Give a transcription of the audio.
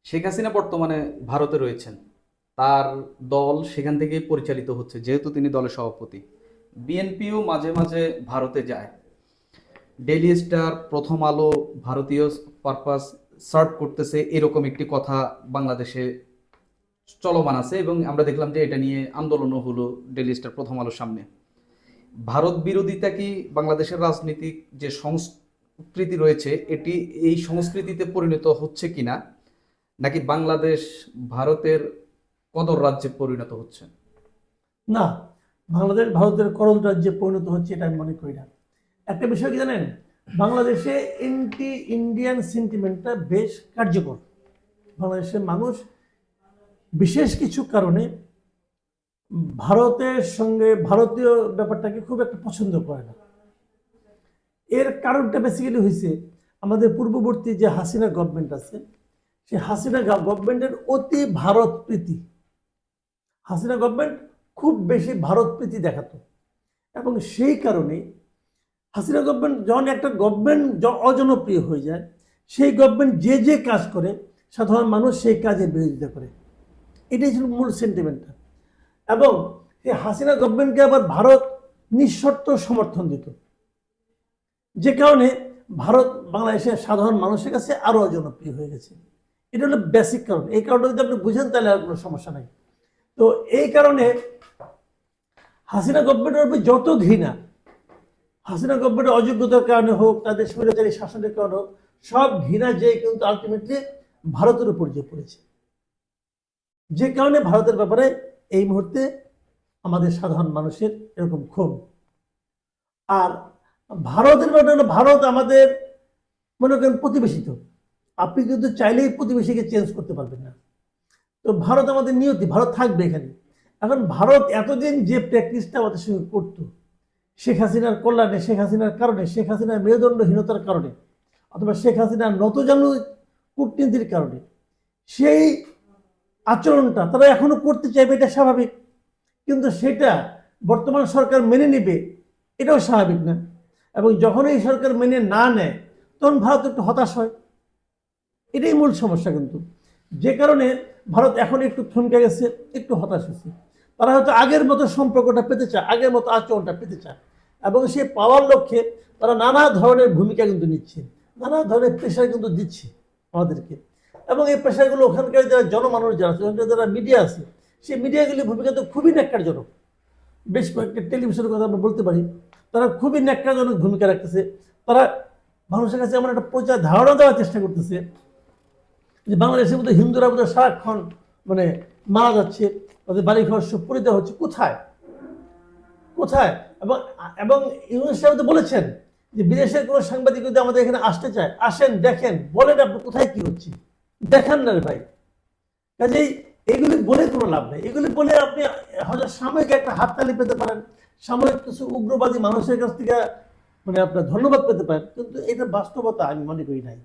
শেখ হাসিনা বর্তমানে ভারতে রয়েছেন। তার দল সেখান থেকেই পরিচালিত হচ্ছে, যেহেতু তিনি দলের সভাপতি। বিএনপিও মাঝে মাঝে ভারতে যায়। ডেইলি স্টার, প্রথম আলো ভারতীয় পারপাস সার্ভ করতেছে, এরকম একটি কথা বাংলাদেশে চলমান আছে, এবং আমরা দেখলাম যে এটা নিয়ে আন্দোলনও হলো ডেইলি স্টার, প্রথম আলোর সামনে। ভারত বিরোধিতা কি বাংলাদেশের রাজনীতিক যে সংস্কৃতি রয়েছে, এটি এই সংস্কৃতিতে পরিণত হচ্ছে কিনা, নাকি বাংলাদেশ ভারতের কদর রাজ্যে পরিণত হচ্ছে? না, বাংলাদেশ ভারতের করল রাজ্যে পরিণত হচ্ছে এটা আমি মনে করি না। একটা বিষয় কি জানেন, বাংলাদেশে এন্টি ইন্ডিয়ান সেন্টিমেন্টটা বেশ কার্যকর। বাংলাদেশের মানুষ বিশেষ কিছু কারণে ভারতের সঙ্গে ভারতীয় ব্যাপারটাকে খুব একটা পছন্দ করে না। এর কারণটা বেসিক্যালি হয়েছে আমাদের পূর্ববর্তী যে হাসিনা গভর্নমেন্ট আছে, সেই হাসিনা গভর্নমেন্টের অতি ভারত প্রীতি। হাসিনা গভর্নমেন্ট খুব বেশি ভারত প্রীতি দেখাতো, এবং সেই কারণে হাসিনা গভর্নমেন্ট যখন একটা গভর্নমেন্ট অজনপ্রিয় হয়ে যায়, সেই গভর্নমেন্ট যে যে কাজ করে সাধারণ মানুষ সেই কাজের বিরোধিতা করে। এটাই ছিল মূল সেন্টিমেন্টটা। এবং এই হাসিনা গভর্নমেন্টকে আবার ভারত নিঃশর্ত সমর্থন দিত, যে কারণে ভারত বাংলাদেশের সাধারণ মানুষের কাছে আরও অজনপ্রিয় হয়ে গেছে। এটা হলো বেসিক কারণ। এই কারণটা যদি আপনি বুঝেন তাহলে আর কোনো সমস্যা নাই। তো এই কারণে হাসিনা গভর্নমেন্টের উপর যত ঘৃণা, হাসিনা গভর্নমেন্টের অযোগ্যতার কারণে হোক, তাদের স্বৈরাচারী শাসনের কারণে হোক, সব ঘৃণা যে কিন্তু আলটিমেটলি ভারতের উপর যে পড়েছে। যে কারণে ভারতের ব্যাপারে এই মুহূর্তে আমাদের সাধারণ মানুষের এরকম ক্ষোভ। আর ভারতের ব্যাপারে হলো, ভারত আমাদের মনে করেন প্রতিবেশী। তো আপনি কিন্তু চাইলেই প্রতিবেশীকে চেঞ্জ করতে পারবেন না। তো ভারত আমাদের নিয়তি, ভারত থাকবে এখানে। এখন ভারত এতদিন যে প্র্যাকটিসটা আমাদের সঙ্গে করতো, শেখ হাসিনার কল্যাণে, শেখ হাসিনার কারণে, শেখ হাসিনার মেরুদণ্ডহীনতার কারণে, অথবা শেখ হাসিনার নতজানু কূটনীতির কারণে, সেই আচরণটা তারা এখনো করতে চাইবে, এটা স্বাভাবিক। কিন্তু সেটা বর্তমান সরকার মেনে নেবে, এটাও স্বাভাবিক না। এবং যখন এই সরকার মেনে না নেয়, তখন ভারত একটু হতাশ হয়। এটাই মূল সমস্যা কিন্তু, যে কারণে ভারত এখন একটু থমকে গেছে, একটু হতাশ হয়েছে। তারা হয়তো আগের মতো সম্পর্কটা পেতে চায়, আগের মতো আচরণটা পেতে চায়, এবং সেই পাওয়ার লক্ষ্যে তারা নানা ধরনের ভূমিকা কিন্তু নিচ্ছে, নানা ধরনের প্রেশার কিন্তু দিচ্ছে আমাদেরকে। এবং এই প্রেশারগুলো ওখানকার যারা জনমানুষ যারা আছে, ওখানকার যারা মিডিয়া আছে, সেই মিডিয়াগুলির ভূমিকা তো খুবই ন্যাক্কারজনক। বেশ কয়েকটা টেলিভিশনের কথা আমরা বলতে পারি, তারা খুবই ন্যাক্কারজনক ভূমিকা রাখতেছে। তারা মানুষের কাছে এমন একটা প্রচার ধারণা দেওয়ার চেষ্টা করতেছে যে বাংলাদেশের মধ্যে হিন্দুরা বোধহয় সারাক্ষণ মানে মারা যাচ্ছে, তাদের বাড়িঘর সব পড়ে দেওয়া হচ্ছে। কোথায় কোথায়? এবং এবং ইউনুস সাহেব তো বলেছেন যে বিদেশের কোনো সাংবাদিক যদি আমাদের এখানে আসতে চায়, আসেন, দেখেন, বলেন আপনি কোথায় কি হচ্ছে, দেখান না রে ভাই। কাজেই এগুলি বলে কোনো লাভ নেই। এগুলি বলে আপনি হয়তো সাময়িক একটা হাততালি পেতে পারেন, সাময়িক কিছু উগ্রবাদী মানুষের কাছ থেকে মানে আপনার ধন্যবাদ পেতে পারেন, কিন্তু এটা বাস্তবতা আমি মনে করি নাই।